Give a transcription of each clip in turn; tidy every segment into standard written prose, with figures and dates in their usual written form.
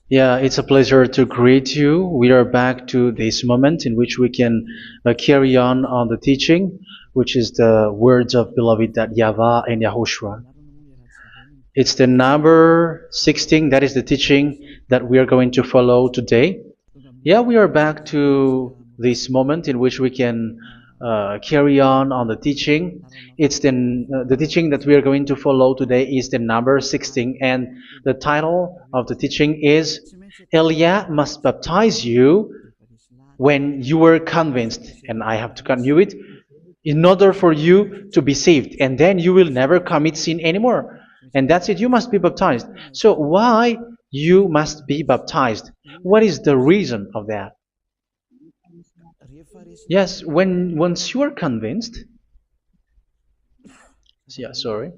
Yeah, it's a pleasure to greet you. We are back to this moment in which we can carry on the teaching, which is the words of beloved that YAHVAH and YAHOSHUA. It's the number 16, that is the teaching that we are going to follow today. Yeah, we are back to this moment in which we can carry on the teaching. It's the teaching that we are going to follow today is the number 16, and the title of the teaching is Elia must baptize you when you were convinced, and I have to continue it, in order for you to be saved, and then you will never commit sin anymore. And that's it, you must be baptized. So why you must be baptized? What is the reason of that? Yes, when once you are convinced, yeah, sorry,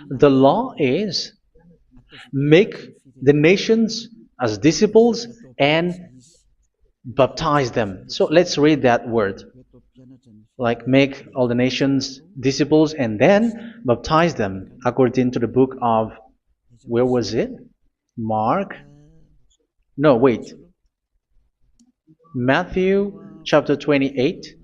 the law is make the nations as disciples and baptize them. So let's read that word. Like make all the nations disciples and then baptize them according to the book of, where was it? Mark? No, wait. Matthew chapter 28.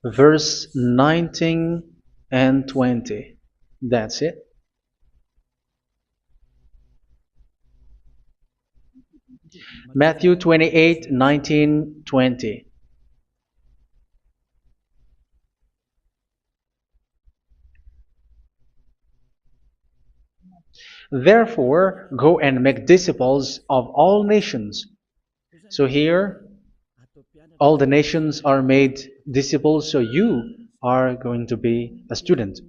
Verse 19 and 20. That's it. Matthew 28, 19, 20. Therefore, go and make disciples of all nations. So here, all the nations are made disciples, so you are going to be a student.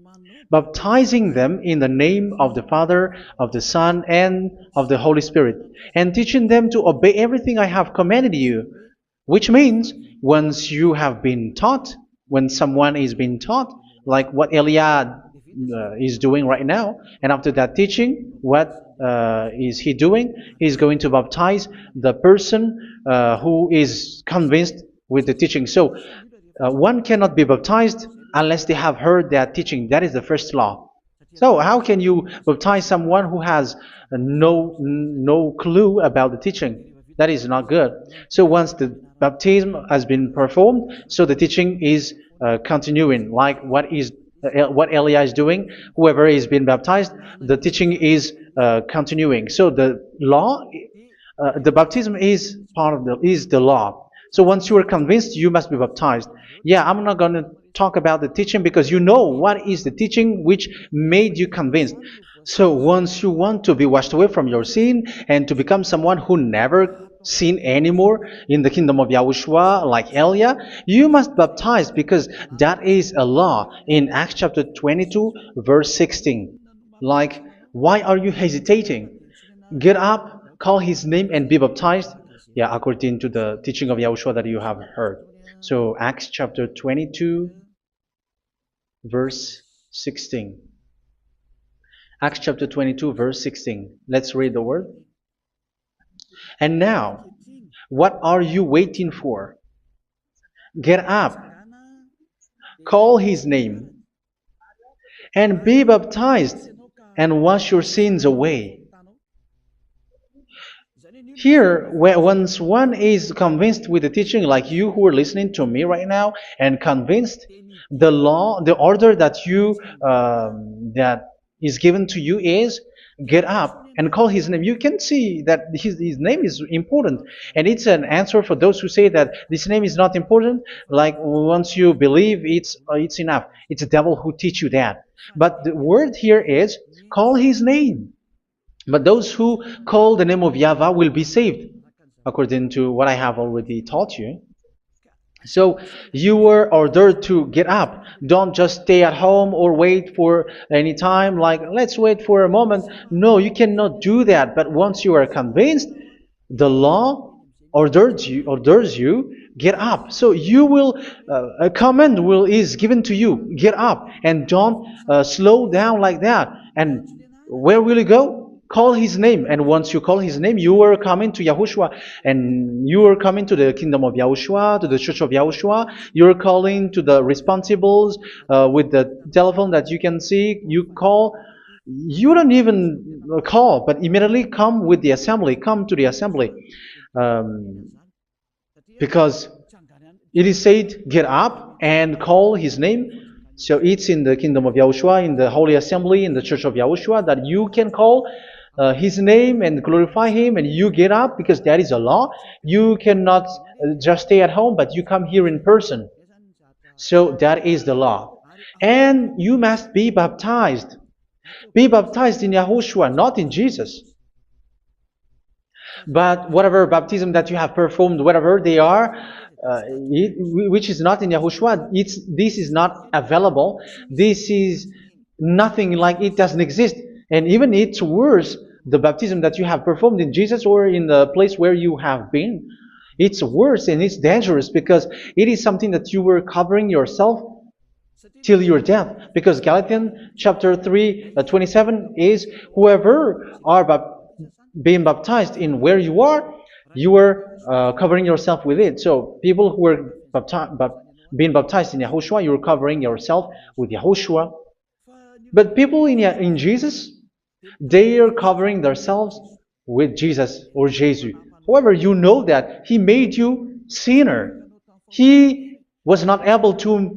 Baptizing them in the name of the Father, of the Son, and of the Holy Spirit, and teaching them to obey everything I have commanded you. Which means, once you have been taught, when someone is being taught, like what Elia is doing right now, and after that teaching, what is he doing? He's going to baptize the person who is convinced with the teaching. So one cannot be baptized unless they have heard that teaching. That is the first law. So how can you baptize someone who has no clue about the teaching? That is not good. So once the baptism has been performed, so the teaching is continuing. Like what Elia is doing, whoever is being baptized, the teaching is continuing. So the law, the baptism is part of the law. So once you are convinced, you must be baptized. Yeah, I'm not going to talk about the teaching because you know what is the teaching which made you convinced. So once you want to be washed away from your sin and to become someone who never sin anymore in the kingdom of Yahushua, like Elia, you must baptize because that is a law in Acts chapter 22, verse 16. Like, why are you hesitating? Get up, call his name, and be baptized. Yeah, according to the teaching of Yahushua that you have heard. So Acts chapter 22, verse 16. Acts chapter 22, verse 16. Let's read the word. And now, what are you waiting for? Get up, call his name, and be baptized, and wash your sins away. Here, once one is convinced with the teaching, like you who are listening to me right now, and convinced, the law, the order that that is given to you is get up and call his name. You can see that his name is important, and it's an answer for those who say that this name is not important. Like once you believe, it's enough. It's the devil who teach you that. But the word here is call his name. But those who call the name of YAHVAH will be saved, according to what I have already taught you. So you were ordered to get up. Don't just stay at home or wait for any time, like let's wait for a moment. No, you cannot do that. But once you are convinced, the law orders you get up. So you will a command is given to you, get up, and don't slow down like that. And where will you go? Call his name, and once you call his name, you are coming to Yahushua, and you are coming to the kingdom of Yahushua, to the church of Yahushua. You're calling to the responsibles with the telephone that you can see. You call. You don't even call, but immediately come with the assembly. Come to the assembly, um, because it is said, "Get up and call his name." So it's in the kingdom of Yahushua, in the holy assembly, in the church of Yahushua, that you can call his name and glorify him, and you get up because that is a law. You cannot just stay at home, but you come here in person. So that is the law. And you must be baptized. Be baptized in Yahushua, not in Jesus. But whatever baptism that you have performed, whatever they are, which is not in Yahushua, this is not available. This is nothing, like it doesn't exist. And even it's worse, the baptism that you have performed in Jesus or in the place where you have been. It's worse and it's dangerous because it is something that you were covering yourself till your death. Because Galatians chapter 3, 27 is, whoever are being baptized in where you are covering yourself with it. So people who are being baptized in Yahushua, you're covering yourself with Yahushua. But people in Jesus, they are covering themselves with Jesus or Jesus. However, you know that He made you sinner. He was not able to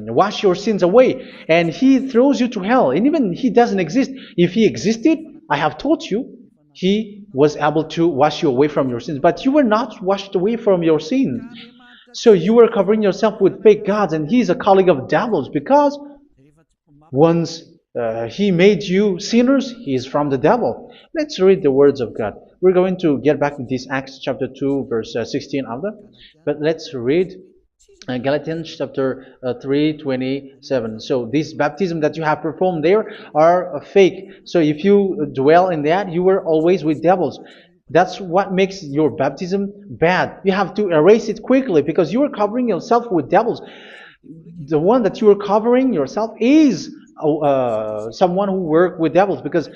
wash your sins away, and He throws you to hell. And even He doesn't exist. If He existed, I have taught you, He was able to wash you away from your sins. But you were not washed away from your sins. So you were covering yourself with fake gods, and He is a colleague of devils, because once He made you sinners, He is from the devil. Let's read the words of God. We're going to get back to this Acts chapter 2, verse 16 after. But let's read Galatians chapter 3, 27. So this baptism that you have performed there are fake. So if you dwell in that, you were always with devils. That's what makes your baptism bad. You have to erase it quickly because you are covering yourself with devils. The one that you are covering yourself is someone who works with devils, because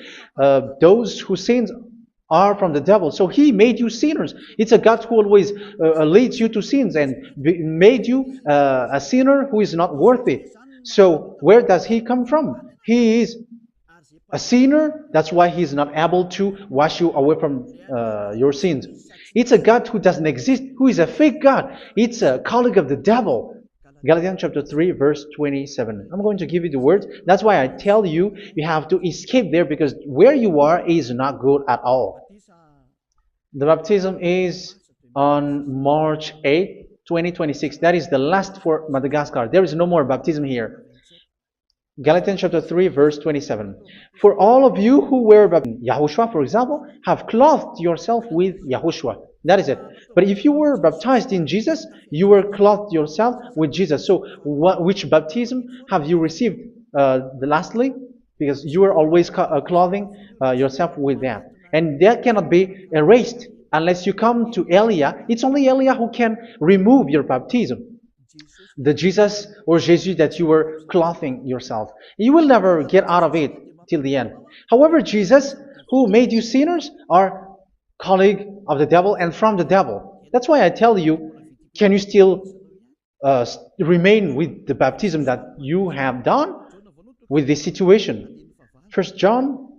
those who sin are from the devil. So He made you sinners. It's a God who always leads you to sins and made you a sinner who is not worthy. So where does He come from? He is a sinner. That's why He is not able to wash you away from your sins. It's a God who doesn't exist, who is a fake God. It's a colleague of the devil. Galatians chapter 3, verse 27. I'm going to give you the words. That's why I tell you, you have to escape there, because where you are is not good at all. The baptism is on March 8, 2026. That is the last for Madagascar. There is no more baptism here. Galatians chapter 3, verse 27. For all of you who were baptized in Yahushua, for example, have clothed yourself with Yahushua. That is it. But if you were baptized in Jesus, you were clothed yourself with Jesus. So which baptism have you received lastly? Because you are always clothing yourself with that. And that cannot be erased unless you come to Elia. It's only Elia who can remove your baptism. The Jesus or Jesus that you were clothing yourself. You will never get out of it till the end. However, Jesus, who made you sinners, are colleague of the devil and from the devil. That's why I tell you, can you still remain with the baptism that you have done with this situation? First John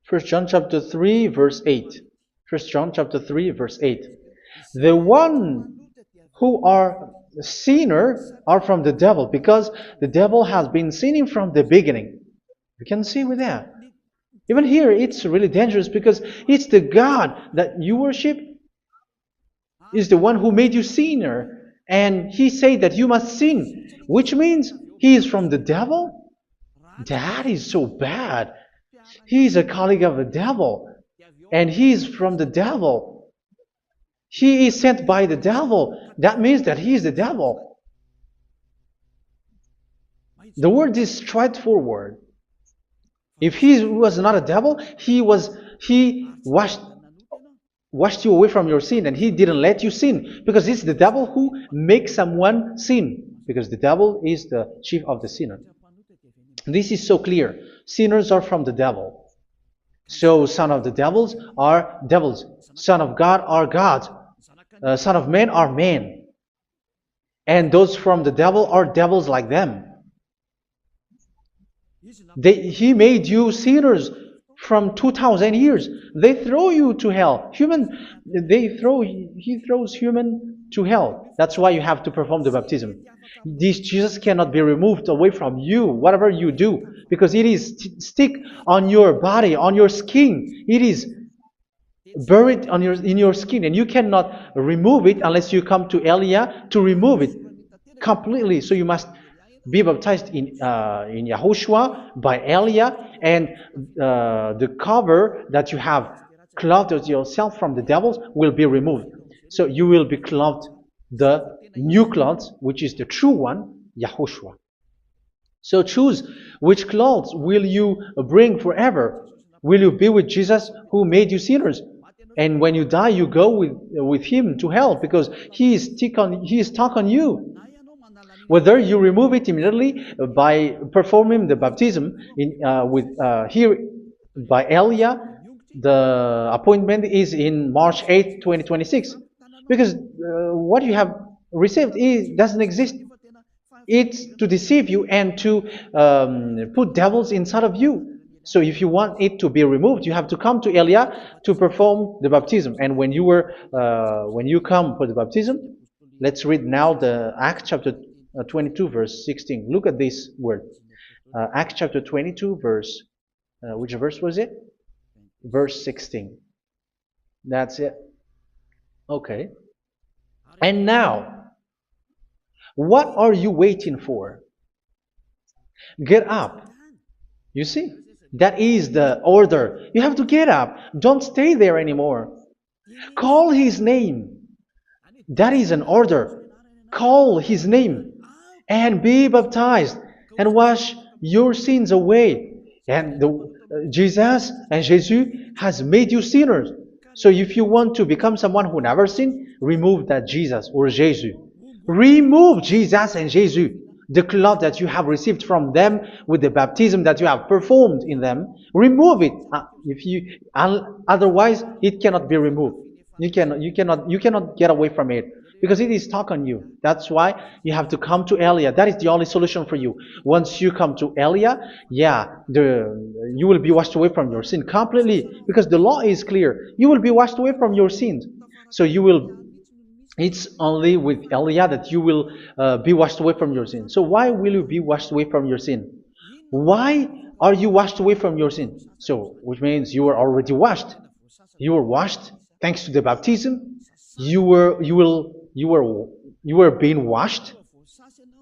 chapter 3, verse 8. First John chapter 3, verse 8. The one who are sinner are from the devil, because the devil has been sinning from the beginning. You can see with that. Even here, it's really dangerous, because it's the God that you worship is the one who made you sinner, and He said that you must sin, which means He is from the devil. That is so bad. He is a colleague of the devil, and He is from the devil. He is sent by the devil. That means that He is the devil. The word is straightforward. If He was not a devil, He washed you away from your sin, and He didn't let you sin, because it's the devil who makes someone sin, because the devil is the chief of the sinner. This is so clear. Sinners are from the devil. So son of the devils are devils. Son of God are gods. Son of men are men. And those from the devil are devils like them. He made you sinners from 2,000 years. They throw you to hell. He throws human to hell. That's why you have to perform the baptism. This Jesus cannot be removed away from you, whatever you do, because it is stick on your body, on your skin. It is buried in your skin, and you cannot remove it unless you come to Elia to remove it completely. So you must be baptized in YAHOSHUA by Elia, and the cover that you have clothed yourself from the devils will be removed. So you will be clothed the new clothes, which is the true one, YAHOSHUA. So choose which clothes will you bring forever. Will you be with Jesus who made you sinners? And when you die, you go with him to hell because he is stuck on you. Whether you remove it immediately by performing the baptism here by Elia, the appointment is in March 8, 2026. Because what you have received doesn't exist. It's to deceive you and to put devils inside of you. So if you want it to be removed, you have to come to Elia to perform the baptism. And when you come for the baptism, let's read now the Acts chapter 22 verse 16. Look at this word. Acts chapter 22 verse, which verse was it? Verse 16. That's it. Okay. And now, what are you waiting for? Get up. You see? That is the order. You have to get up. Don't stay there anymore. Call his name. That is an order. Call his name and be baptized and wash your sins away. And Jesus has made you sinners. So if you want to become someone who never sinned, remove that Jesus or Jesus. Remove Jesus and Jesus. The cloth that you have received from them with the baptism that you have performed in them, remove it. Otherwise, it cannot be removed. You cannot get away from it because it is stuck on you. That's why you have to come to Elia. That is the only solution for you. Once you come to Elia, you will be washed away from your sin completely because the law is clear. You will be washed away from your sins. So it's only with Elia that you will be washed away from your sin. So why will you be washed away from your sin? Why are you washed away from your sin? So, which means you are already washed. You were washed thanks to the baptism. You were being washed,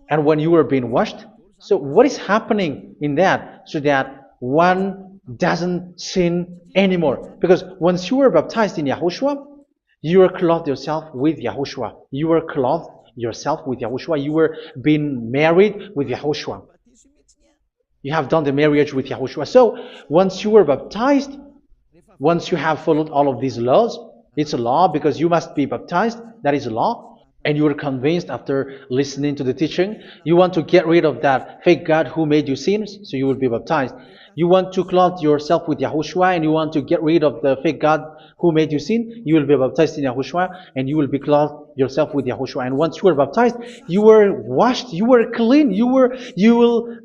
and when you were being washed, so what is happening in that? So that one doesn't sin anymore. Because once you were baptized in YAHOSHUA, you were clothed yourself with YAHOSHUA. You were clothed yourself with YAHOSHUA. You were being married with YAHOSHUA. You have done the marriage with YAHOSHUA. So once you were baptized, once you have followed all of these laws, it's a law because you must be baptized. That is a law. And you are convinced after listening to the teaching, you want to get rid of that fake God who made you sinners, so you will be baptized. You want to clothe yourself with YAHOSHUA and you want to get rid of the fake God who made you sin, you will be baptized in YAHOSHUA and you will be clothed yourself with YAHOSHUA. And once you are baptized, you were washed, you were clean, you will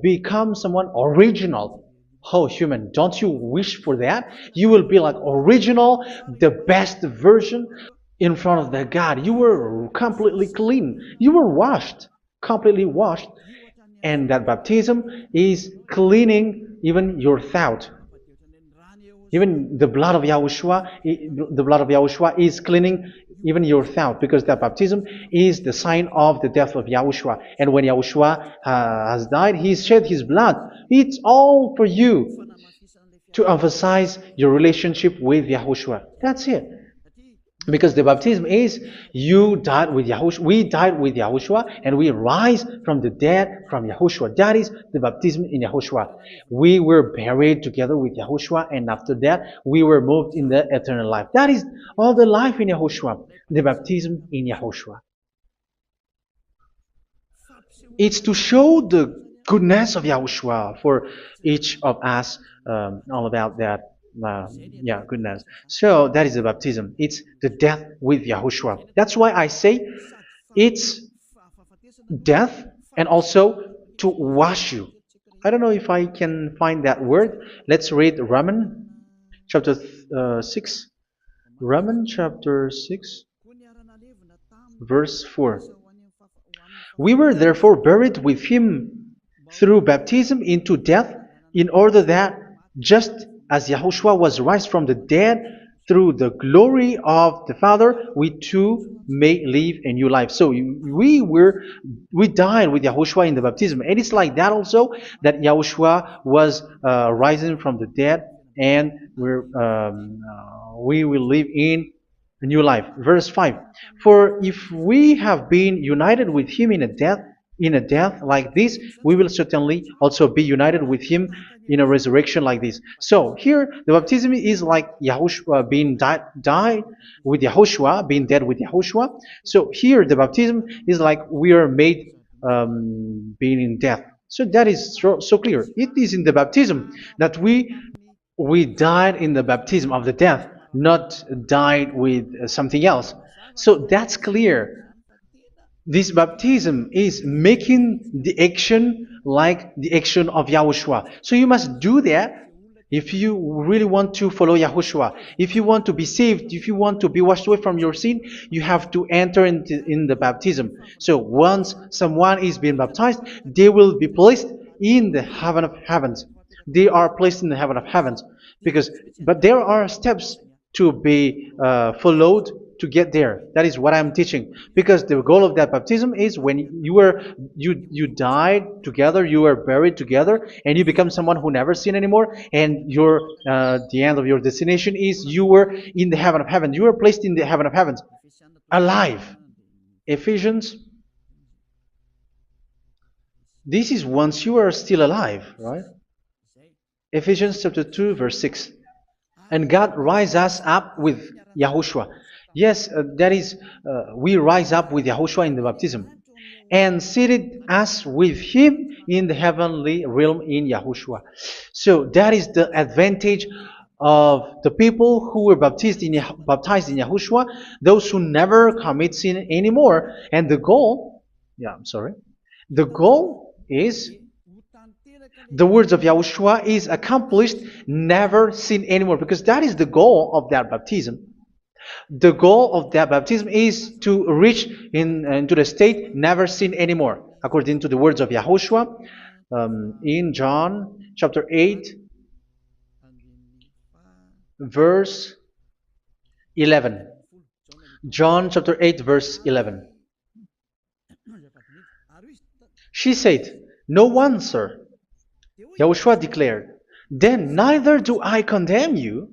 become someone original. Oh, human, don't you wish for that? You will be like original, the best version in front of the God. You were completely clean. You were washed, completely washed. And that baptism is cleaning even your thought. Even the blood of YAHOSHUA is cleaning even your thought, because that baptism is the sign of the death of YAHOSHUA. And when YAHOSHUA has died, he shed his blood. It's all for you to emphasize your relationship with YAHOSHUA. That's it. Because the baptism is you died with YAHOSHUA, we died with YAHOSHUA, and we rise from the dead from YAHOSHUA. That is the baptism in YAHOSHUA. We were buried together with YAHOSHUA, and after that we were moved in the eternal life. That is all the life in YAHOSHUA, the baptism in YAHOSHUA. It's to show the goodness of Yahushua for each of us, all about that. Yeah, goodness. So that is the baptism. It's the death with Yahushua. That's why I say it's death and also to wash you. I don't know if I can find that word. Let's read Romans chapter 6. Romans chapter 6, verse 4. We were therefore buried with him through baptism into death, in order that, just as Yahushua was raised from the dead through the glory of the Father, we too may live a new life. So we died with Yahushua in the baptism, and it's like that also that Yahushua was rising from the dead, and we will live in a new life. Verse 5. For if we have been united with him in a death like this, we will certainly also be united with him in a resurrection like this. So here the baptism is like Yahushua being died with Yahushua, being dead with Yahushua. So here the baptism is like we are made being in death. So that is so clear. It is in the baptism that we died in the baptism of the death, not died with something else. So that's clear. This baptism is making the action like the action of Yahushua. So you must do that if you really want to follow Yahushua. If you want to be saved, if you want to be washed away from your sin, you have to enter in the baptism. So once someone is being baptized, they will be placed in the heaven of heavens. They are placed in the heaven of heavens, but there are steps to be followed to get there. That is what I'm teaching, because the goal of that baptism is when you died together, you were buried together, and you become someone who never sin anymore, and the end of your destination is you were in the heaven of heaven. You were placed in the heaven of heavens, alive. Ephesians. This is once you are still alive, right? Ephesians chapter 2, verse 6. And God rise us up with Yahushua. Yes, that is, we rise up with Yahushua in the baptism. And seated us with him in the heavenly realm in Yahushua. So that is the advantage of the people who were baptized in Yahushua, those who never commit sin anymore. And the goal, the goal is the words of Yahushua is accomplished, never sin anymore, because that is the goal of that baptism. The goal of that baptism is to reach into the state never sin anymore, according to the words of Yahushua in John chapter 8, verse 11. John chapter 8, verse 11. She said, "No one, sir." Yahushua declared, "Then neither do I condemn you.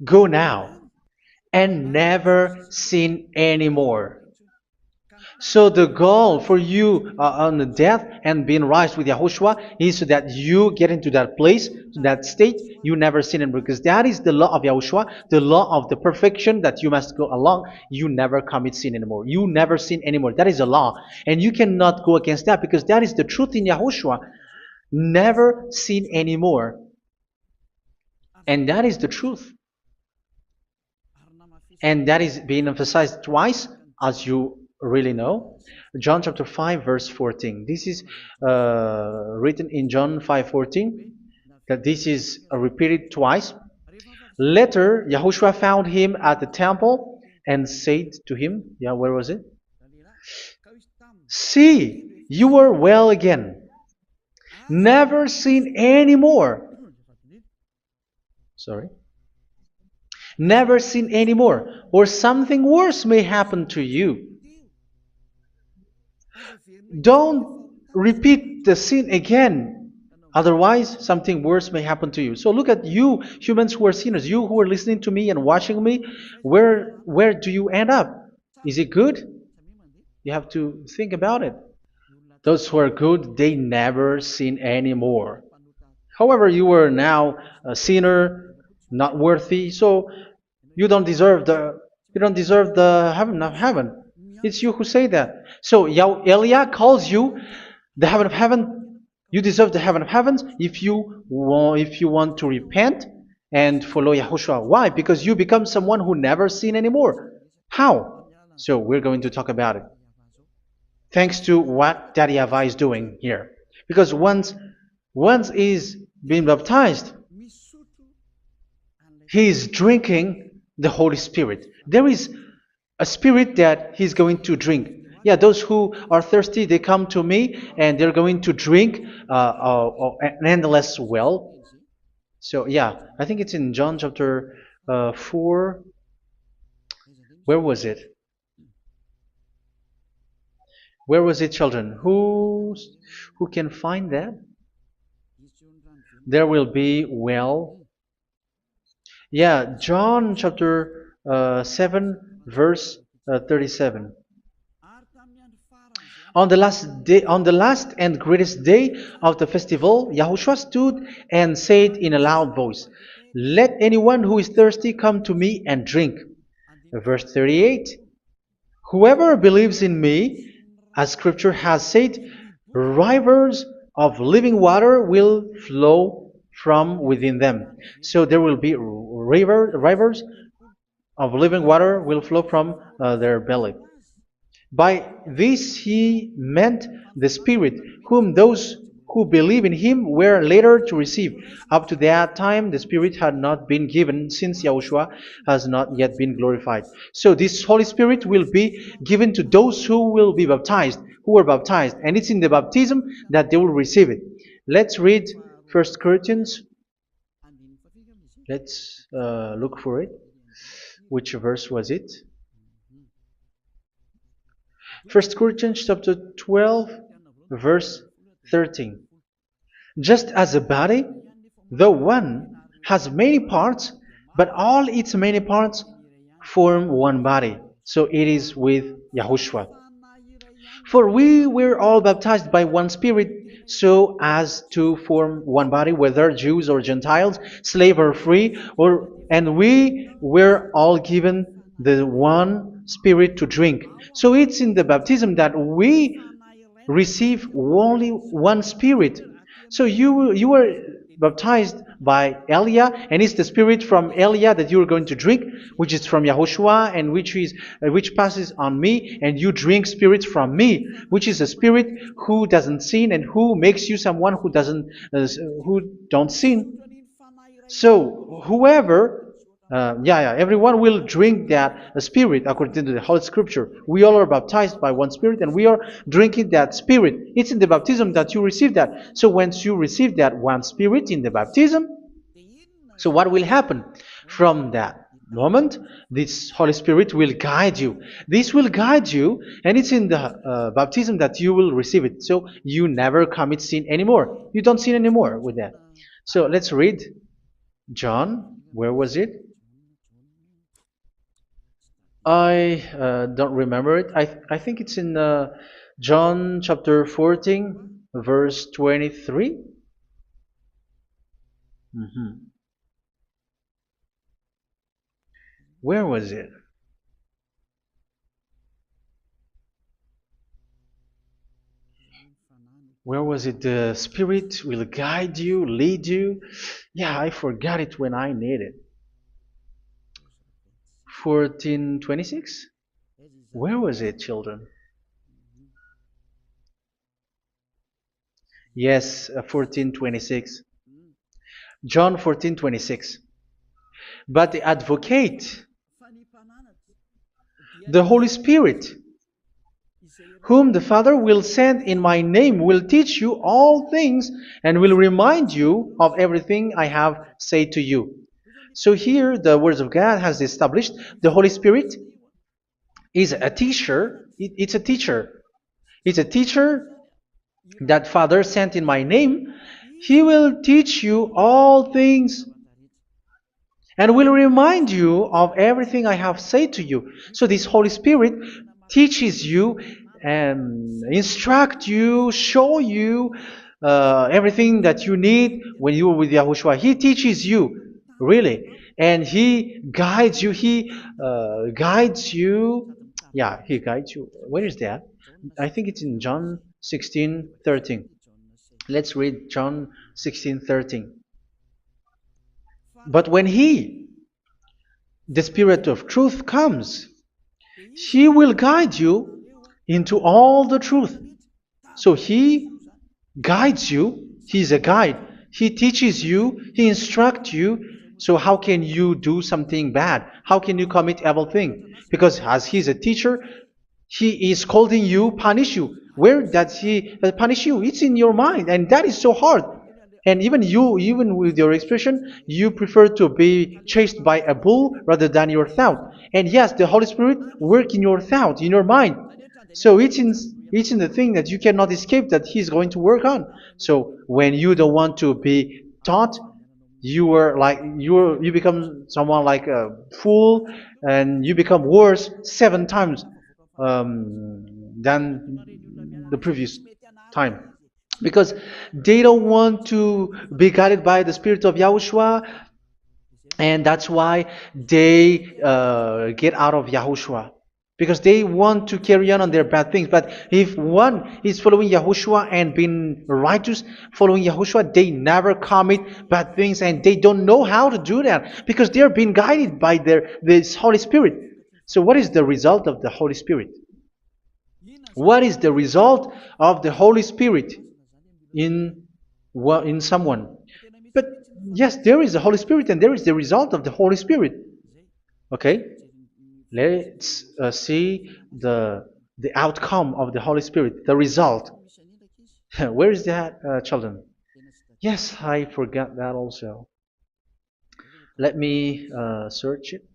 Go now and never sin anymore." So the goal for you on the death and being raised with Yahushua is so that you get into that place, to that state, you never sin anymore. Because that is the law of Yahushua, the law of the perfection that you must go along. You never commit sin anymore. You never sin anymore. That is a law. And you cannot go against that, because that is the truth in Yahushua. Never sin anymore. And that is the truth. And that is being emphasized twice, as you really know. John chapter 5, verse 14. This is written in John 5:14, that this is repeated twice. Later, Yahushua found him at the temple and said to him, where was it? "See, you are well again. Never sin anymore." Never sin anymore, or something worse may happen to you. Don't repeat the sin again. Otherwise, something worse may happen to you. So look at you, humans who are sinners, you who are listening to me and watching me. Where do you end up? Is it good? You have to think about it. Those who are good, they never sin anymore. However, you are now a sinner, not worthy, so you don't deserve the heaven of heaven. It's you who say that. So Eliah calls you the heaven of heaven You deserve the heaven of heavens if you want to repent and follow Yahushua. Why? Because you become someone who never sin anymore. How? So we're going to talk about it. Thanks to what Daddy YAHVAH is doing here. Because once he's being baptized, he is drinking the Holy Spirit. There is a spirit that he's going to drink. Yeah, those who are thirsty, they come to me and they're going to drink an endless well. So yeah, I think it's in John chapter 4. Where was it? Where was it, children? Who can find that? There will be well. Yeah, John chapter 7, verse 37. On the last and greatest day of the festival, Yahushua stood and said in a loud voice, "Let anyone who is thirsty come to me and drink." Verse 38, "Whoever believes in me, as Scripture has said, rivers of living water will flow from within them." So there will be rivers of living water will flow from their belly. By this he meant the Spirit, whom those who believe in him were later to receive. Up to that time, the Spirit had not been given, since Yahushua has not yet been glorified. So this Holy Spirit will be given to those who will be baptized, who are baptized, and it's in the baptism that they will receive it. Let's read 1 Corinthians. Let's look for it. Which verse was it? 1 Corinthians chapter 12, verse 13. Just as a body, though one, has many parts, but all its many parts form one body. So it is with Yahushua. For we were all baptized by one Spirit, so as to form one body, whether Jews or Gentiles, slave or free, and we were all given the one Spirit to drink. So it's in the baptism that we receive only one Spirit. So you were baptized by Elia, and it's the Spirit from Elia that you are going to drink, which is from Yahushua, and which passes on me, and you drink Spirit from me, which is a Spirit who doesn't sin and who makes you someone who don't sin. So whoever everyone will drink that Spirit according to the Holy Scripture. We all are baptized by one Spirit, and we are drinking that Spirit. It's in the baptism that you receive that. So once you receive that one Spirit in the baptism, so what will happen? From that moment, this Holy Spirit will guide you. This will guide you, and it's in the baptism that you will receive it. So you never commit sin anymore. You don't sin anymore with that. So let's read John. Where was it? I don't remember it. I think it's in John chapter 14, verse 23. Where was it? Where was it? The Spirit will guide you, lead you. Yeah, I forgot it when I need it. 14:26? Where was it, children? Yes, 14:26. John 14:26. But the Advocate, the Holy Spirit, whom the Father will send in my name, will teach you all things and will remind you of everything I have said to you. So here the words of God has established the Holy Spirit is a teacher. It's a teacher. It's a teacher that Father sent in my name. He will teach you all things and will remind you of everything I have said to you. So this Holy Spirit teaches you and instruct you, show you everything that you need when you are with Yahushua. He teaches you, really. And He guides you. He guides you. Yeah, He guides you. Where is that? I think it's in John 16:13. Let's read John 16:13. But when He, the Spirit of truth, comes, He will guide you into all the truth. So He guides you. He's a guide. He teaches you. He instructs you. So how can you do something bad? How can you commit evil thing? Because as He's a teacher, He is scolding you, punish you. Where does He punish you? It's in your mind, and that is so hard. And even you, even with your expression, you prefer to be chased by a bull rather than your thought. And yes, the Holy Spirit work in your thought, in your mind. So it's in the thing that you cannot escape that He's going to work on. So when you don't want to be taught, you become someone like a fool, and you become worse 7 times than the previous time, because they don't want to be guided by the Spirit of Yahushua, and that's why they get out of Yahushua, because they want to carry on their bad things. But if one is following Yahushua and being righteous, following Yahushua, they never commit bad things, and they don't know how to do that because they are being guided by this Holy Spirit. So what is the result of the Holy Spirit? What is the result of the Holy Spirit in in someone? But yes, there is the Holy Spirit, and there is the result of the Holy Spirit. Okay, let's see the outcome of the Holy Spirit, the result. Where is that, children? Yes, I forgot that also. Let me search it.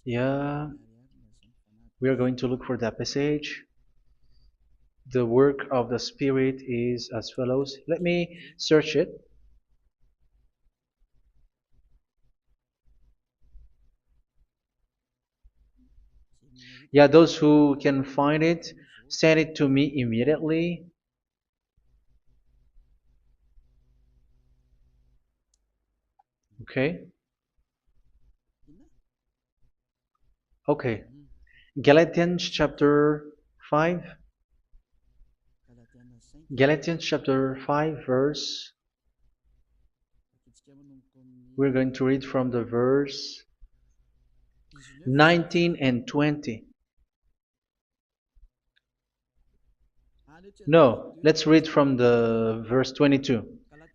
Yeah, we are going to look for that passage. The work of the Spirit is as follows. Let me search it. Yeah, those who can find it, send it to me immediately. Okay. Okay. Galatians chapter 5. Galatians chapter 5 verse. We're going to read from the verse 19 and 20. No, let's read from the verse 22.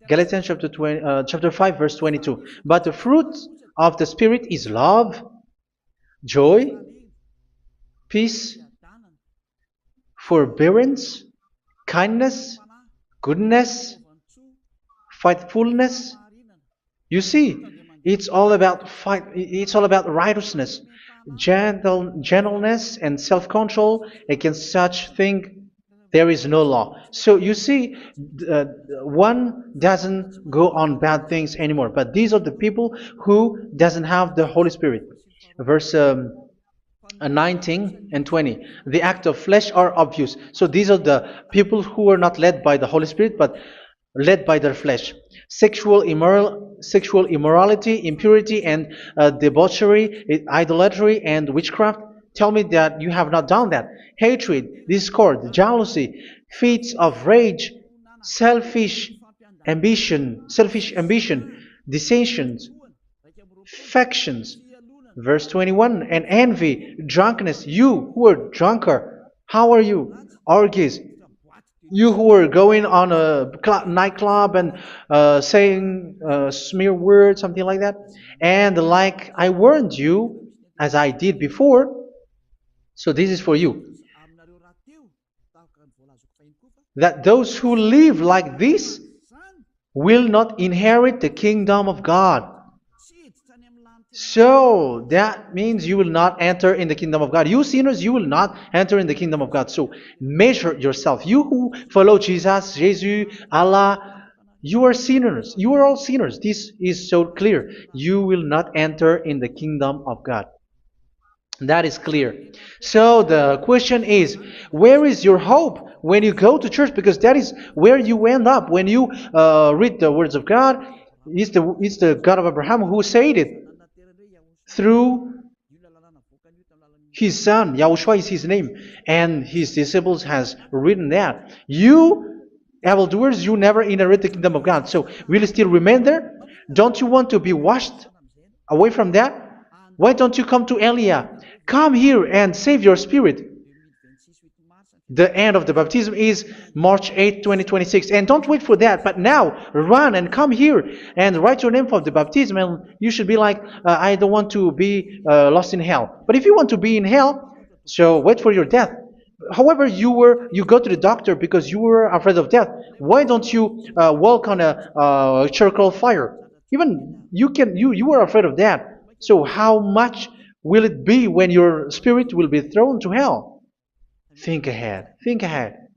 Galatians chapter 5 verse 22. But the fruit of the Spirit is love, joy, peace, forbearance, kindness, goodness, faithfulness. You see, it's all about righteousness, gentleness, and self-control. Against such thing there is no law. So you see, one doesn't go on bad things anymore. But these are the people who doesn't have the Holy Spirit. Verse 19 and 20. The act of flesh are obvious. So these are the people who are not led by the Holy Spirit, but led by their flesh. Sexual immorality, impurity, and debauchery, idolatry, and witchcraft. Tell me that you have not done that. Hatred, discord, jealousy, fits of rage, selfish ambition, dissensions, factions. Verse 21, and envy, drunkenness. You who are drunker, how are you? Orgies. You who are going on a nightclub and saying smear words, something like that. And like I warned you, as I did before, so this is for you, that those who live like this will not inherit the kingdom of God. So that means you will not enter in the kingdom of God. You sinners, you will not enter in the kingdom of God. So measure yourself. You who follow Jesus, Allah, you are sinners. You are all sinners. This is so clear. You will not enter in the kingdom of God. That is clear. So the question is, where is your hope when you go to church? Because that is where you end up. When you read the words of God, it's the God of Abraham who said it. Through His son, Yahushua is his name, and his disciples has written that. You evildoers, you never inherit the kingdom of God. So will you still remain there? Don't you want to be washed away from that? Why don't you come to Elia? Come here and save your spirit. The end of the baptism is March 8th, 2026. And don't wait for that, but now run and come here and write your name for the baptism. And you should be like, I don't want to be lost in hell. But if you want to be in hell, so wait for your death. However, you go to the doctor because you were afraid of death. Why don't you walk on a charcoal fire? Even you were afraid of that. So how much will it be when your spirit will be thrown to hell? Think ahead. Think ahead.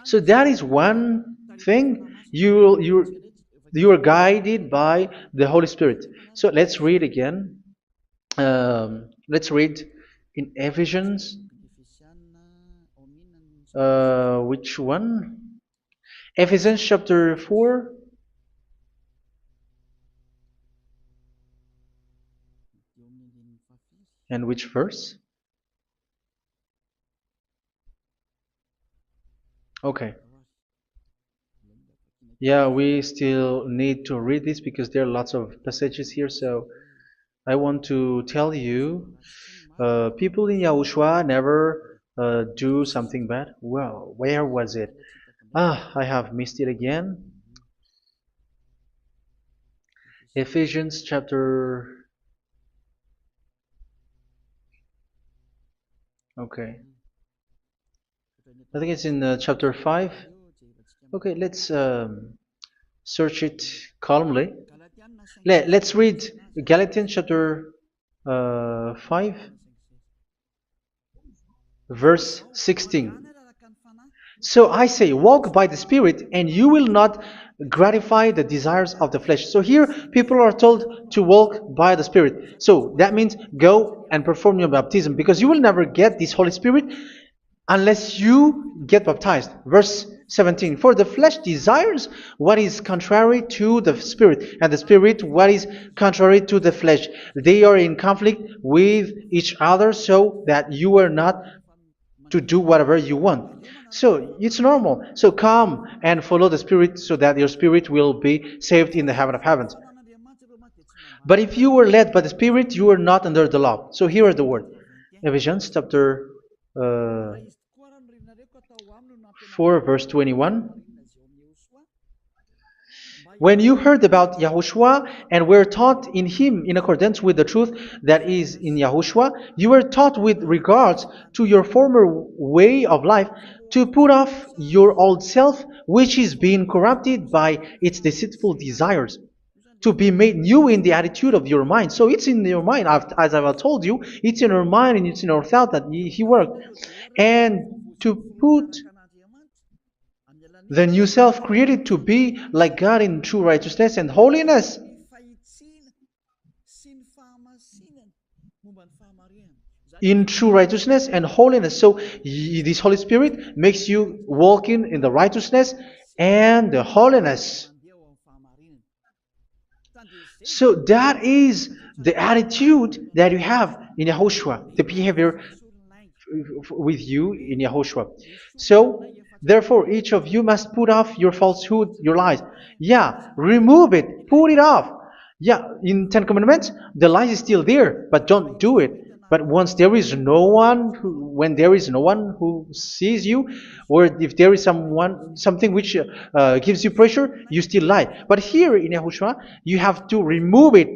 So that is one thing. You are guided by the Holy Spirit. So let's read again. Let's read in Ephesians. Which one? Ephesians chapter 4. And which verse? Okay. Yeah, we still need to read this because there are lots of passages here. So I want to tell you, people in Yahushua never do something bad. Well, where was it? I have missed it again. Ephesians chapter. Okay. I think it's in chapter 5. Okay, let's search it calmly. Let's read Galatians chapter 5, verse 16. So I say, walk by the Spirit, and you will not gratify the desires of the flesh. So here, people are told to walk by the Spirit. So that means go and perform your baptism, because you will never get this Holy Spirit unless you get baptized. Verse 17. For the flesh desires what is contrary to the Spirit, and the Spirit what is contrary to the flesh. They are in conflict with each other, so that you are not to do whatever you want. So it's normal. So come and follow the Spirit so that your spirit will be saved in the heaven of heavens. But if you were led by the Spirit, you are not under the law. So here are the word. Ephesians chapter 4 verse 21. When you heard about Yahushua and were taught in him in accordance with the truth that is in Yahushua, you were taught with regards to your former way of life to put off your old self, which is being corrupted by its deceitful desires, to be made new in the attitude of your mind. So it's in your mind, as I've told you, it's in our mind and it's in our thought that he worked. And to put the new self created to be like God in true righteousness and holiness. In true righteousness and holiness. So this Holy Spirit makes you walking in the righteousness and the holiness. So that is the attitude that you have in Yahushua, the behavior with you in Yahushua. So therefore, each of you must put off your falsehood, your lies. Yeah, remove it, put it off. Yeah, in Ten Commandments, the lies is still there, but don't do it. But once there is no one, when there is no one who sees you, or if there is something which gives you pressure, you still lie. But here in Yahushua, you have to remove it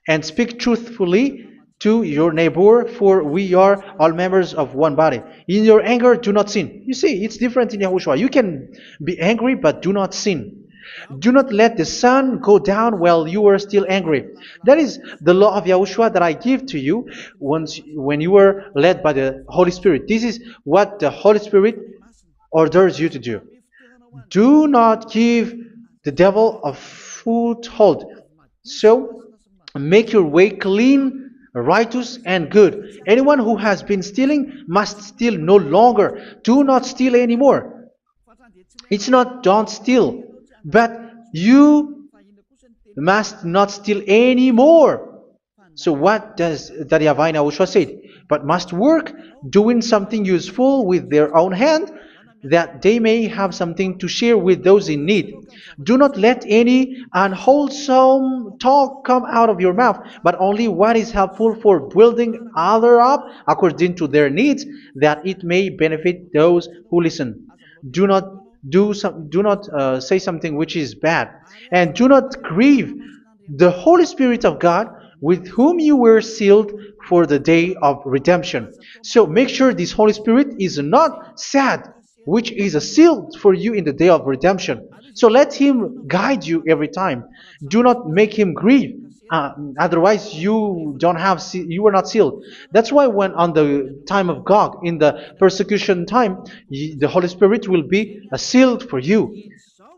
and speak truthfully to your neighbor, for we are all members of one body. In your anger, do not sin. You see, it's different in Yahushua. You can be angry, but do not sin. Do not let the sun go down while you are still angry. That is the law of Yahushua that I give to you when you were led by the Holy Spirit. This is what the Holy Spirit orders you to do. Do not give the devil a foothold. So, make your way clean, righteous, and good. Anyone who has been stealing must steal no longer. Do not steal anymore. It's not don't steal, but you must not steal anymore. So what does the YAHVAH in YAHOSHUA say? But must work doing something useful with their own hand, that they may have something to share with those in need. Do not let any unwholesome talk come out of your mouth, but only what is helpful for building other up according to their needs, that it may benefit those who listen. Do not do not say something which is bad, and do not grieve the Holy Spirit of God, with whom you were sealed for the day of redemption. So make sure this Holy Spirit is not sad, which is a seal for you in the day of redemption. So let Him guide you every time. Do not make Him grieve. Otherwise, you were not sealed. That's why when on the time of God, in the persecution time, the Holy Spirit will be a sealed for you.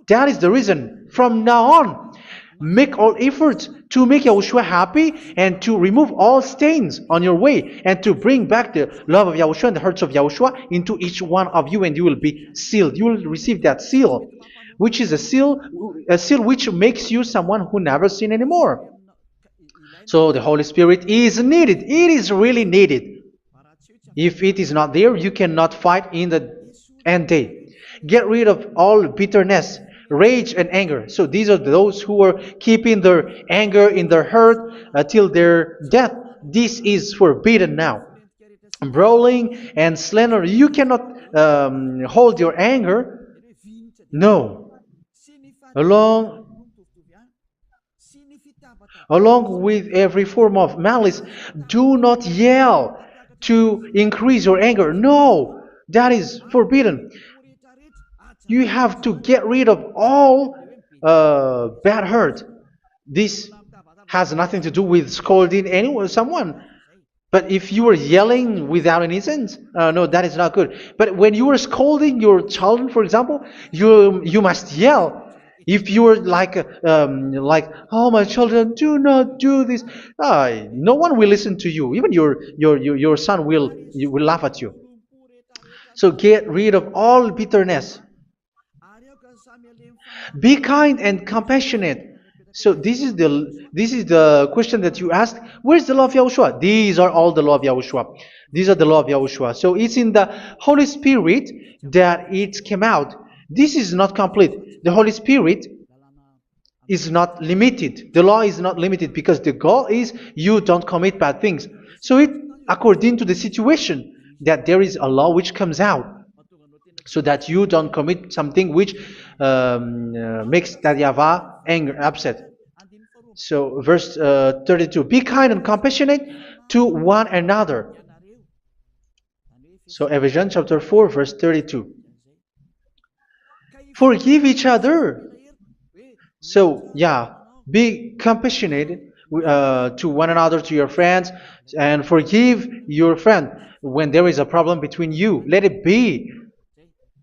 That is the reason. From now on, make all efforts to make Yahushua happy and to remove all stains on your way and to bring back the love of Yahushua and the hearts of Yahushua into each one of you, and you will be sealed. You will receive that seal, which is a seal which makes you someone who never sin anymore. So the Holy Spirit is needed. It is really needed. If it is not there, you cannot fight in the end day. Get rid of all bitterness, rage, and anger. So these are those who are keeping their anger in their heart till their death. This is forbidden now. Brawling and slander. You cannot hold your anger. No. Along Along with every form of malice, do not yell to increase your anger. No, that is forbidden. You have to get rid of all bad hurt. This has nothing to do with scolding anyone, someone. But if you are yelling without any sense, no, that is not good. But when you are scolding your children, for example, you must yell. If you are like, oh my children, do not do this, no one will listen to you. Even your son will laugh at you. So get rid of all bitterness. Be kind and compassionate. So this is the question that you asked. Where's the law of Yahushua? These are all the law of Yahushua. These are the law of Yahushua. So it's in the Holy Spirit that it came out. This is not complete. The Holy Spirit is not limited. The law is not limited because the goal is you don't commit bad things. So it according to the situation that there is a law which comes out, so that you don't commit something which makes that YAHVAH angry, upset. So verse 32, be kind and compassionate to one another. So Ephesians chapter 4 verse 32. Forgive each other. So yeah, be compassionate to one another, to your friends, and forgive your friend when there is a problem between you. Let it be.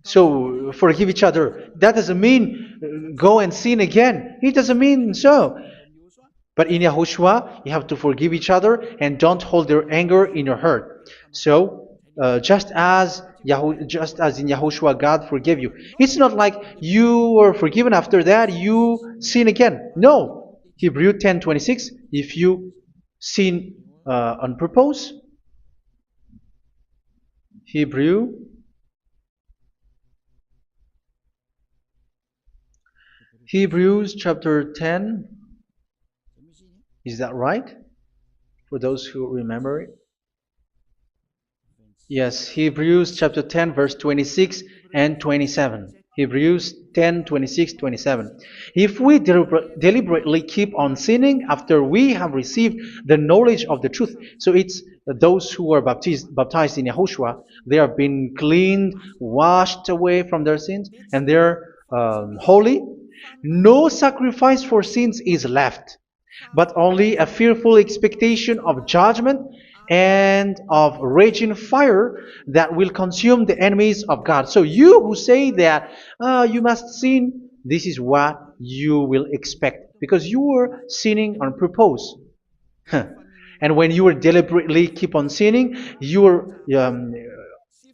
So forgive each other. That doesn't mean go and sin again. It doesn't mean so. But in Yahushua, you have to forgive each other and don't hold their anger in your heart. So just as in Yahushua, God forgave you. It's not like you were forgiven after that you sin again. No. Hebrew 10:26. If you sin on purpose, Hebrews chapter 10. Is that right? For those who remember it. Yes, Hebrews chapter 10 verse 26 and 27. Hebrews 10, 26, 27. If we deliberately keep on sinning after we have received the knowledge of the truth, so it's those who are baptized in Yahushua, they have been cleaned, washed away from their sins, and they're holy. No sacrifice for sins is left, but only a fearful expectation of judgment and of raging fire that will consume the enemies of God. So you who say that you must sin, this is what you will expect, because you were sinning on purpose. And when you deliberately keep on sinning, your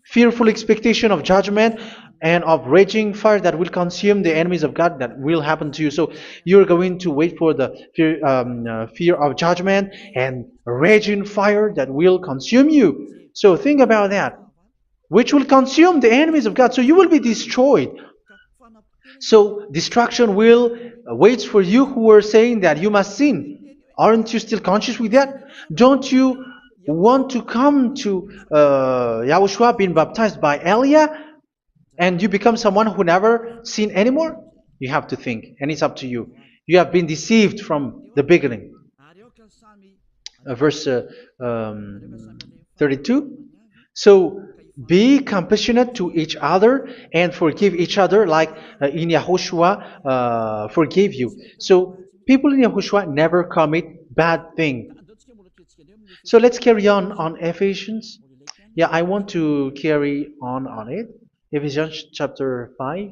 fearful expectation of judgment and of raging fire that will consume the enemies of God that will happen to you. So you're going to wait for the fear of judgment and raging fire that will consume you. So think about that, which will consume the enemies of God. So you will be destroyed. So destruction will wait for you who are saying that you must sin. Aren't you still conscious with that? Don't you want to come to Yahushua being baptized by Elia and you become someone who never sin anymore? You have to think, and it's up to you. You have been deceived from the beginning. Verse 32. So be compassionate to each other and forgive each other like in Yahushua forgave you. So people in Yahushua never commit bad thing. So let's carry on Ephesians. Yeah, I want to carry on it. Ephesians chapter 5.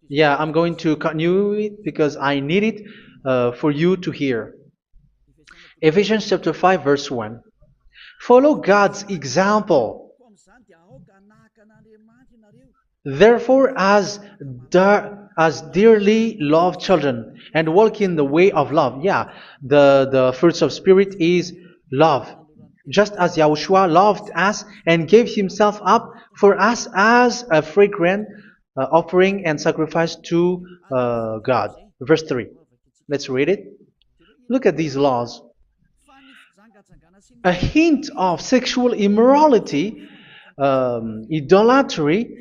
Yeah, I'm going to continue it because I need it for you to hear. Ephesians chapter 5 verse 1. Follow God's example. Therefore, as dearly loved children, and walk in the way of love. Yeah, the fruits of spirit is love. Just as Yahushua loved us and gave himself up for us as a fragrant offering and sacrifice to God. Verse 3. Let's read it. Look at these laws. A hint of sexual immorality, idolatry,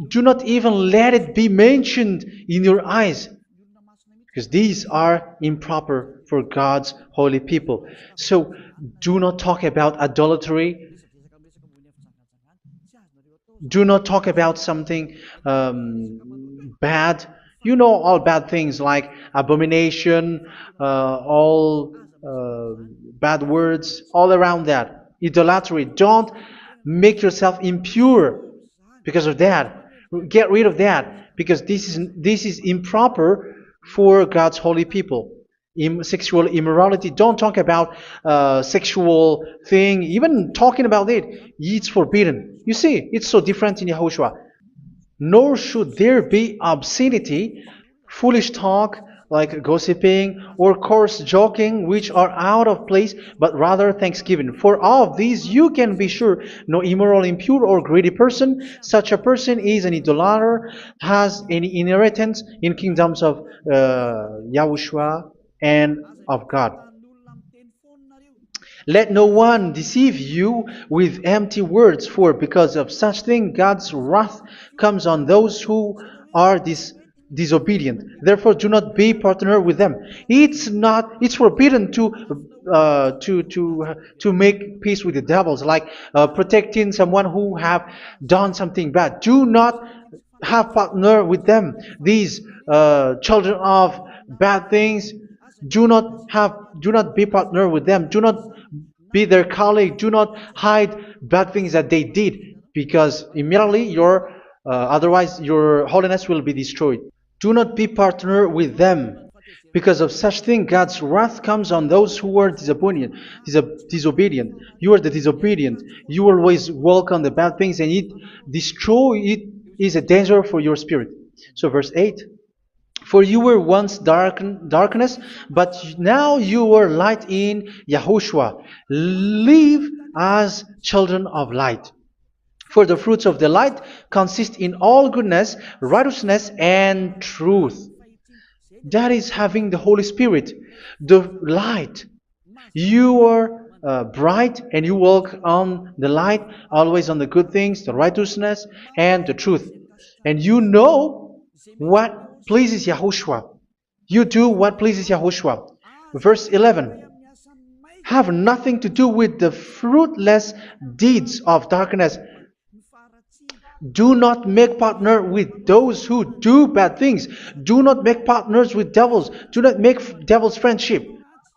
do not even let it be mentioned in your eyes, because these are improper for God's holy people. So do not talk about idolatry. Do not talk about something bad. You know all bad things like abomination, all bad words, all around that. Idolatry. Don't make yourself impure because of that. Get rid of that because this is improper for God's holy people. Sexual immorality. Don't talk about sexual thing. Even talking about it's forbidden. You see, it's so different in Yahushua. Nor should there be obscenity, foolish talk, like gossiping, or coarse joking, which are out of place, but rather thanksgiving. For of these you can be sure, no immoral, impure, or greedy person, such a person is an idolater, has any inheritance in kingdoms of Yahushua and of God. Let no one deceive you with empty words, for because of such thing God's wrath comes on those who are disobedient. Therefore, do not be partner with them. It's forbidden to make peace with the devils, like protecting someone who have done something bad. Do not have partner with them. These children of bad things. Do not be partner with them. Do not be their colleague. Do not hide bad things that they did, because immediately otherwise your holiness will be destroyed. Do not be partner with them. Because of such thing, God's wrath comes on those who are disobedient. You are the disobedient. You always walk on the bad things, and it is a danger for your spirit. So verse 8. For you were once darkness, but now you are light in Yahushua. Live as children of light. For the fruits of the light consist in all goodness, righteousness, and truth. That is having the Holy Spirit, the light. You are bright and you walk on the light, always on the good things, the righteousness, and the truth. And you know what pleases Yahushua. You do what pleases Yahushua. Verse 11. Have nothing to do with the fruitless deeds of darkness. Do not make partner with those who do bad things. Do not make partners with devils. Do not make devil's friendship.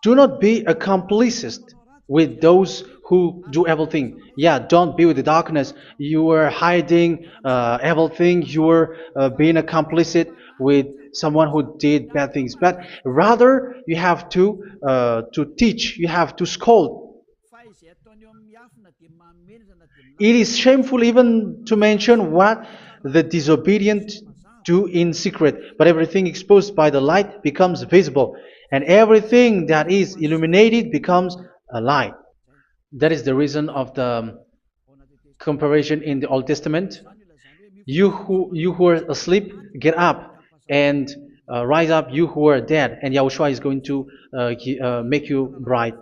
Do not be accomplices with those who do evil thing. Yeah, don't be with the darkness. You are hiding evil thing. You are being a complicit with someone who did bad things. But rather, you have to teach. You have to scold. It is shameful even to mention what the disobedient do in secret, but everything exposed by the light becomes visible, and everything that is illuminated becomes a light. That is the reason of the comparison in the Old Testament. You who are asleep, get up and rise up, you who are dead, and Yahushua is going to make you bright.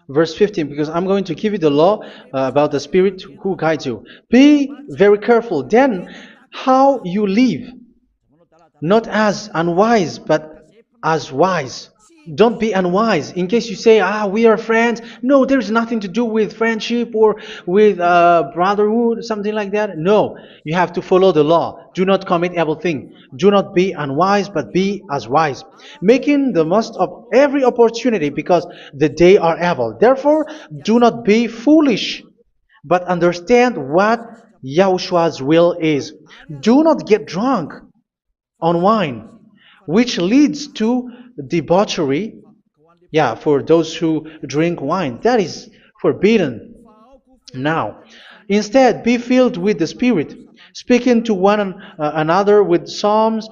Verse 15, because I'm going to give you the law about the Spirit who guides you. Be very careful then how you live, not as unwise, but as wise. Don't be unwise. In case you say, we are friends. No, there's nothing to do with friendship or with brotherhood, something like that. No, you have to follow the law. Do not commit evil thing. Do not be unwise, but be as wise, making the most of every opportunity because the day are evil. Therefore, do not be foolish, but understand what Yahushua's will is. Do not get drunk on wine, which leads to debauchery. Yeah, for those who drink wine, that is forbidden now. Instead, be filled with the Spirit, speaking to one another with psalms,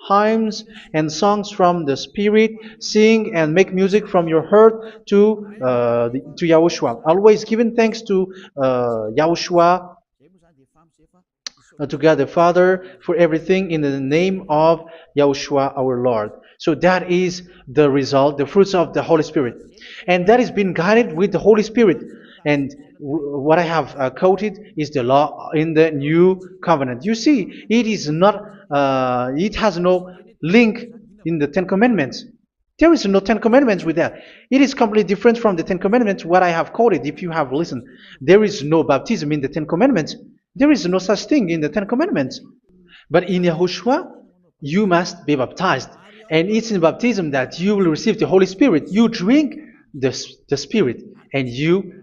hymns, and songs from the Spirit. Sing and make music from your heart to Yahushua. Always giving thanks to Yahushua, to God the Father for everything in the name of Yahushua our Lord. So that is the result, the fruits of the Holy Spirit. And that is being guided with the Holy Spirit. And what I have quoted is the law in the new covenant. You see, it is not, it has no link in the Ten Commandments. There is no Ten Commandments with that. It is completely different from the Ten Commandments, what I have quoted, if you have listened. There is no baptism in the Ten Commandments. There is no such thing in the Ten Commandments. But in Yahushua, you must be baptized. And it's in baptism that you will receive the Holy Spirit. You drink the Spirit, and you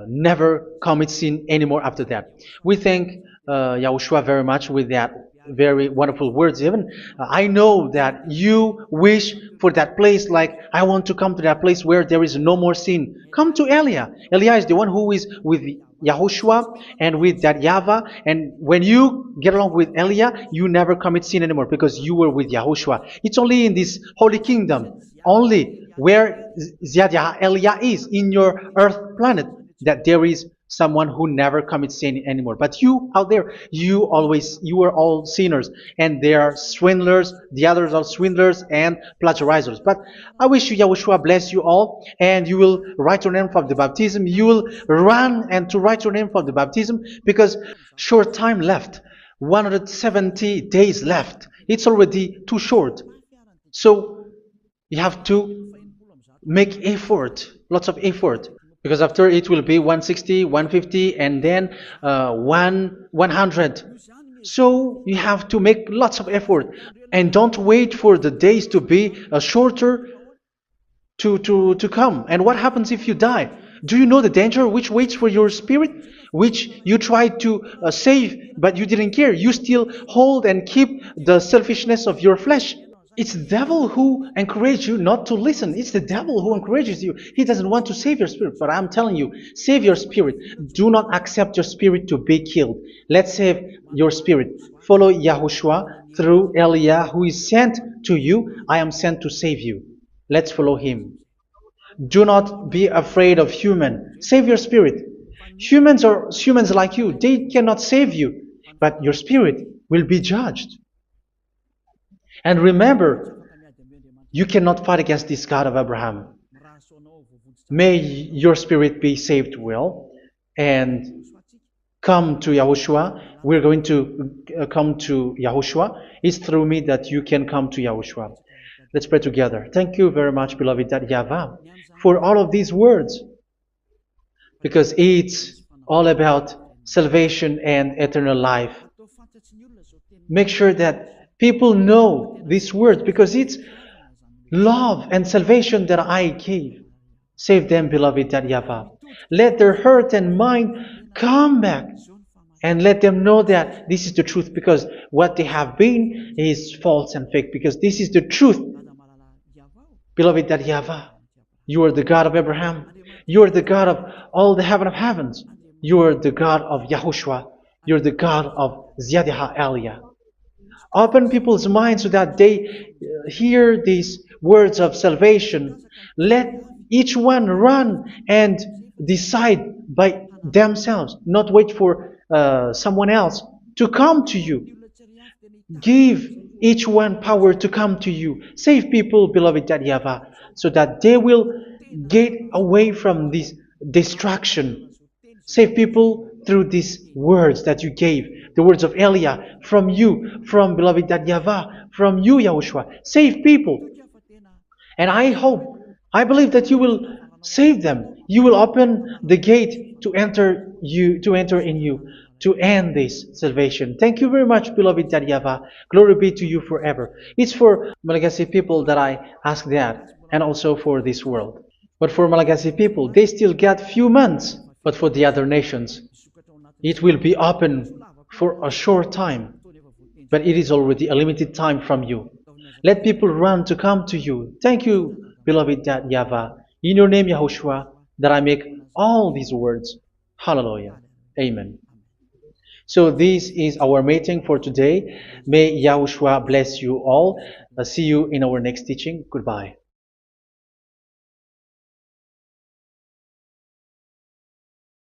never commit sin anymore after that. We thank Yahushua very much with that very wonderful words. Even I know that you wish for that place, like I want to come to that place where there is no more sin. Come to Elia. Elia is the one who is with Yahushua and with that YAHVAH, and when you get along with Elia, you never commit sin anymore because you were with Yahushua. It's only in this holy kingdom, only where Ziad Elia is, in your earth planet, that there is someone who never commits sin anymore. But you out there, you are all sinners, and they are swindlers, the others are swindlers and plagiarizers. But I wish you, Yahushua, bless you all, and you will write your name for the baptism. You will run and to write your name for the baptism, because short time left, 170 days left. It's already too short. So you have to make effort, lots of effort, because after it will be 160, 150, and then 100. So you have to make lots of effort, and don't wait for the days to be shorter to come. And what happens if you die? Do you know the danger which waits for your spirit, which you tried to save, but you didn't care? You still hold and keep the selfishness of your flesh. It's the devil who encourages you not to listen. It's the devil who encourages you. He doesn't want to save your spirit. But I'm telling you, save your spirit. Do not accept your spirit to be killed. Let's save your spirit. Follow Yahushua through Elia, who is sent to you. I am sent to save you. Let's follow him. Do not be afraid of human. Save your spirit. Humans are humans like you. They cannot save you. But your spirit will be judged. And remember, you cannot fight against this God of Abraham. May your spirit be saved well and come to Yahushua. We're going to come to Yahushua. It's through me that you can come to Yahushua. Let's pray together. Thank you very much, beloved YAHVAH, for all of these words, because it's all about salvation and eternal life. Make sure that people know these words, because it's love and salvation that I gave. Save them, beloved YAHVAH. Let their heart and mind come back, and let them know that this is the truth, because what they have been is false and fake, because this is the truth. Beloved YAHVAH, you are the God of Abraham. You are the God of all the heaven of heavens. You are the God of Yahushua. You're the God of Ziyadiha Elia. Open people's minds so that they hear these words of salvation. Let each one run and decide by themselves, not wait for someone else to come to you. Give each one power to come to you. Save people, beloved YAHVAH, so that they will get away from this distraction. Save people through these words that you gave, the words of Elia, from you, from beloved YAHVAH, from you, Yahushua. Save people. And I hope, I believe that you will save them. You will open the gate to enter in you, to end this salvation. Thank you very much, beloved YAHVAH. Glory be to you forever. It's for Malagasy people that I ask that, and also for this world. But for Malagasy people, they still get few months. But for the other nations, it will be open for a short time. But it is already a limited time from you. Let people run to come to you. Thank you, beloved YAHVAH. In your name, Yahushua, that I make all these words. Hallelujah. Amen. So this is our meeting for today. May Yahushua bless you all. See you in our next teaching. Goodbye.